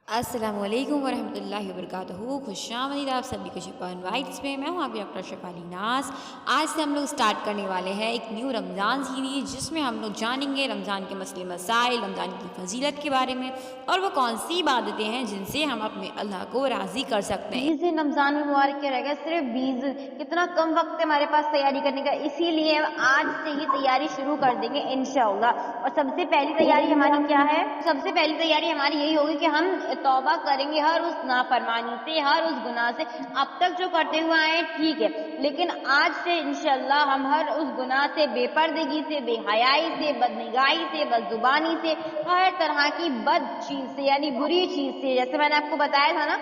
السلام علیکم ورحمۃ اللہ وبرکاتہ. خوش آمدید آپ سبھی کو شفا وائٹس میں. میں ہوں آپ کی ڈاکٹر شفالی ناز. آج سے ہم لوگ سٹارٹ کرنے والے ہیں ایک نیو رمضان سیریز جس میں ہم لوگ جانیں گے رمضان کے مسئلے مسائل، رمضان کی فضیلت کے بارے میں، اور وہ کون سی عبادتیں ہیں جن سے ہم اپنے اللہ کو راضی کر سکتے ہیں. 20 دن رمضان میں مبارک کے رہ گئے، صرف 20 دن. کتنا کم وقت ہے ہمارے پاس تیاری کرنے کا، اسی لیے آج سے ہی تیاری شروع کر دیں گے انشاءاللہ. اور سب سے پہلی تیاری ہماری کیا ہے؟ سب سے پہلی تیاری ہماری یہی ہوگی کہ ہم توبہ کریں گے ہر اس نافرمانی سے، ہر اس گناہ سے. اب تک جو کرتے ہوئے آئے ہیں ٹھیک ہے، لیکن آج سے انشاءاللہ ہم ہر اس گناہ سے، بے پردگی سے، بے حیائی سے، بدنگاہی سے، بد زبانی سے، ہر طرح کی بد چیز سے یعنی بری چیز سے، جیسے میں نے آپ کو بتایا تھا نا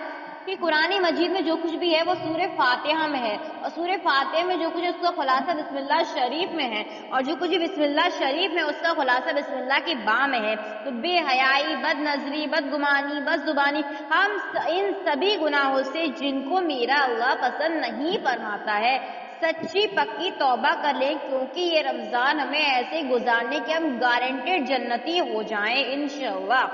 کہ قرآن مجید میں جو کچھ بھی ہے وہ سورہ فاتحہ میں ہے، اور سورہ فاتحہ میں جو کچھ ہے اس کا خلاصہ بسم اللہ شریف میں ہے، اور جو کچھ بسم اللہ شریف میں اس کا خلاصہ بسم اللہ کی با میں ہے. تو بے حیائی، بد نظری، بد گمانی، بد زبانی، ہم ان سبھی گناہوں سے جن کو میرا اللہ پسند نہیں فرماتا ہے، سچی پکی توبہ کر لیں، کیونکہ یہ رمضان ہمیں ایسے گزارنے کہ ہم گارنٹیڈ جنتی ہو جائیں انشاءاللہ.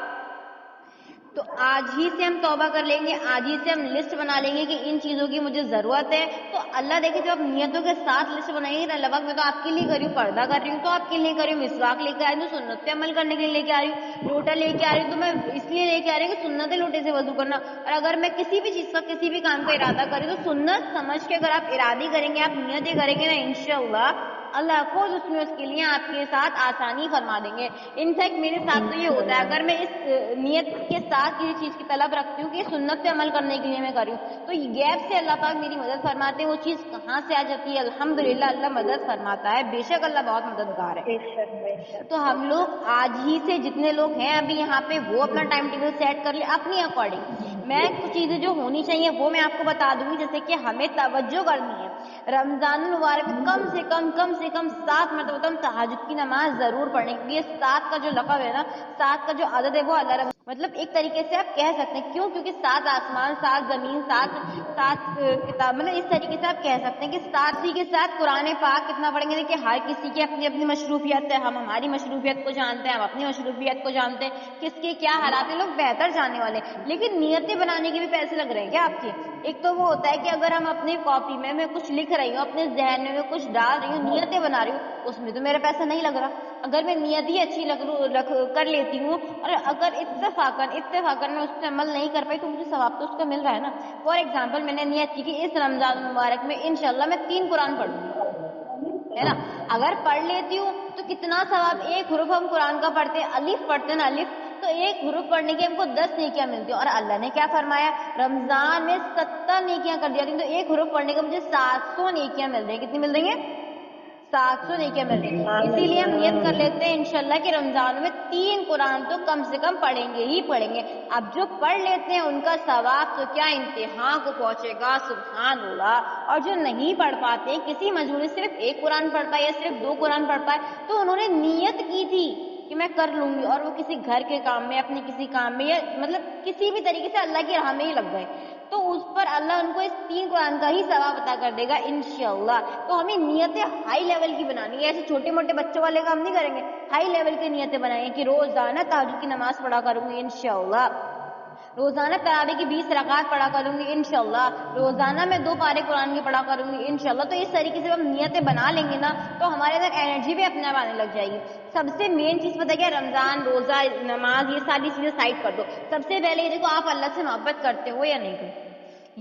تو آج ہی سے ہم توبہ کر لیں گے، آج ہی سے ہم لسٹ بنا لیں گے کہ ان چیزوں کی مجھے ضرورت ہے. تو اللہ دیکھے جب آپ نیتوں کے ساتھ لسٹ بنائیں گے نا، لبک میں تو آپ کے لیے کر رہی ہوں، پردہ کر رہی ہوں تو آپ کے لیے کر رہی ہوں، مسواک لے کے آ رہی ہوں سنت پہ عمل کرنے کے لیے لے کے آ رہی ہوں، لوٹا لے کے آ رہی ہوں تو میں اس لیے لے کے آ رہی ہوں کہ سنت لوٹے سے وضو کرنا. اور اگر میں کسی بھی چیز کا، کسی بھی کام کا ارادہ کر رہی ہوں تو سنت سمجھ کے اگر آپ ارادی کریں گے، آپ نیتیں کریں گے نا، انشاءاللہ اللہ خود اس میں اس کے لیے آپ کے ساتھ آسانی فرما دیں گے. انفیکٹ میرے ساتھ تو یہ ہوتا ہے، اگر میں اس نیت کے ساتھ کسی چیز کی طلب رکھتی ہوں کہ سنت پہ عمل کرنے کے لیے میں کر رہی ہوں، تو گیپ سے اللہ پاک میری مدد فرماتے ہیں. وہ چیز کہاں سے آ جاتی ہے؟ الحمدللہ اللہ مدد فرماتا ہے، بے شک اللہ بہت مددگار ہے. تو ہم لوگ آج ہی سے جتنے لوگ ہیں ابھی یہاں پہ وہ اپنا ٹائم ٹیبل سیٹ کر لیں اپنی اکارڈنگ. میں کچھ چیزیں جو ہونی چاہیے وہ میں آپ کو بتا دوں گی، جیسے کہ ہمیں توجہ کرنی ہے رمضان المبارک میں کم سے کم 7 مرتبہ ہم تہجد کی نماز ضرور پڑھیں، کیونکہ یہ 7 کا جو لقب ہے نا، 7 کا جو عدد ہے وہ اللہ رب مطلب ایک طریقے سے آپ کہہ سکتے ہیں. کیوں؟ کیونکہ 7 آسمان، 7 زمین، 7 کتاب، مطلب اس طریقے سے آپ کہہ سکتے ہیں کہ 7 کے ساتھ قرآن پاک کتنا پڑھیں گے کہ ہر کسی کی اپنی اپنی مصروفیت ہے. ہم ہماری مصروفیت کو جانتے ہیں، ہم اپنی مصروفیت کو جانتے ہیں، کس کے کیا حالات ہیں، لوگ بہتر جاننے والے ہیں. لیکن نیتیں بنانے کے بھی پیسے لگ رہے ہیں کیا آپ کے؟ ایک تو وہ ہوتا ہے کہ اگر ہم اپنی کاپی میں کچھ لکھ رہی ہوں، اپنے ذہن میں کچھ ڈال رہی ہوں، نیتیں بنا رہی ہوں، اس میں تو میرا پیسہ نہیں لگ رہا. اگر میں نیت ہی اچھی کر لیتی ہوں اور اگر اتفاقاً میں اس پہ عمل نہیں کر پائی تو مجھے ثواب تو اس کا مل رہا ہے نا. فار ایگزامپل میں نے نیت کی کہ اس رمضان المبارک میں انشاءاللہ میں 3 قرآن پڑھوں گی، ہے نا. اگر پڑھ لیتی ہوں تو کتنا ثواب، ایک حرف ہم قرآن کا پڑھتے ہیں، الف پڑھتے ہیں نا، الف، تو ایک حرف پڑھنے کی ہم کو 10 نیکیاں ملتی ہیں. اور اللہ نے کیا فرمایا؟ رمضان میں 70 نیکیاں کر دیا، تو ایک حرف پڑھنے کا مجھے 700 نیکیاں مل رہی ہیں. کتنی مل رہی ہیں؟ 700 نیکیاں مل رہی ہیں. اسی لیے ہم نیت کر لیتے ہیں انشاءاللہ کہ رمضان میں 3 قرآن تو کم سے کم پڑھیں گے ہی پڑھیں گے. اب جو پڑھ لیتے ہیں ان کا ثواب تو کیا انتہا کو پہنچے گا، سبحان اللہ. اور جو نہیں پڑھ پاتے، کسی مجبوری صرف 1 قرآن پڑھ پائے یا صرف 2 قرآن پڑھ پائے، تو انہوں نے نیت کی تھی کہ میں کر لوں گی، اور وہ کسی گھر کے کام میں، اپنے کسی کام میں، یا مطلب کسی بھی طریقے سے اللہ کی راہ میں ہی لگ گئے، تو اس پر اللہ ان کو اس 3 قرآن کا ہی ثواب عطا کر دے گا انشاءاللہ. تو ہمیں نیتیں ہائی لیول کی بنانی ہے، ایسے چھوٹے موٹے بچوں والے کام نہیں کریں گے، ہائی لیول کی نیتیں بنائیں کہ روزانہ تہجد کی نماز پڑھا کروں گی انشاءاللہ، روزانہ تراویح کی 20 رکعات پڑھا کروں گی انشاءاللہ، روزانہ میں 2 پارے قرآن کے پڑھا کروں گی انشاءاللہ. تو اس طریقے سے ہم نیتیں بنا لیں گے نا تو ہمارے اندر انرجی بھی اپنے آپ آنے لگ جائے گی. سب سے مین چیز پتہ کیا؟ رمضان، روزہ، نماز، یہ ساری چیزیں سائڈ کر دو. سب سے پہلے یہ دیکھو آپ اللہ سے محبت کرتے ہو یا نہیں کرتے.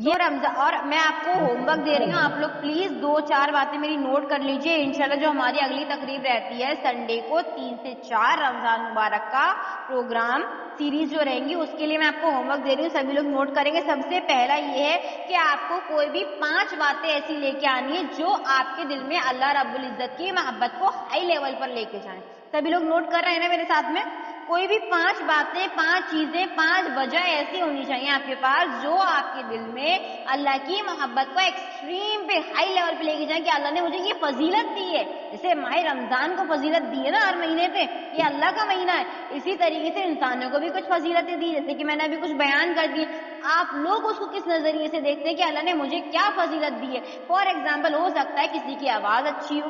یہ رمضان، اور میں آپ کو ہوم ورک دے رہی ہوں، آپ لوگ پلیز 2-4 باتیں میری نوٹ کر لیجئے. انشاءاللہ جو ہماری اگلی تقریب رہتی ہے سنڈے کو 3 سے 4 رمضان مبارک کا پروگرام سیریز جو رہیں گی، اس کے لیے میں آپ کو ہوم ورک دے رہی ہوں، سبھی لوگ نوٹ کریں گے. سب سے پہلا یہ ہے کہ آپ کو کوئی بھی 5 باتیں ایسی لے کے آنی ہے جو آپ کے دل میں اللہ رب العزت کی محبت کو ہائی لیول پر لے کے جائیں. سبھی لوگ نوٹ کر رہے ہیں نا میرے ساتھ میں؟ کوئی بھی 5 باتیں، 5 چیزیں، 5 وجہ ایسی ہونی چاہیے آپ کے پاس جو آپ کے دل میں اللہ کی محبت کو ایکسٹریم پہ، ہائی لیول پہ لے کے جائیں کہ اللہ نے مجھے یہ فضیلت دی ہے. جیسے ماہ رمضان کو فضیلت دی ہے نا ہر مہینے پہ، یہ اللہ کا مہینہ ہے، اسی طریقے سے انسانوں کو بھی کچھ فضیلتیں دی، جیسے کہ میں نے ابھی کچھ بیان کر دی. آپ لوگ اس کو کس نظریے سے دیکھتے ہیں کہ اللہ نے مجھے کیا فضیلت دی ہے؟ فار ایگزامپل ہو سکتا ہے کسی کی آواز اچھی ہو،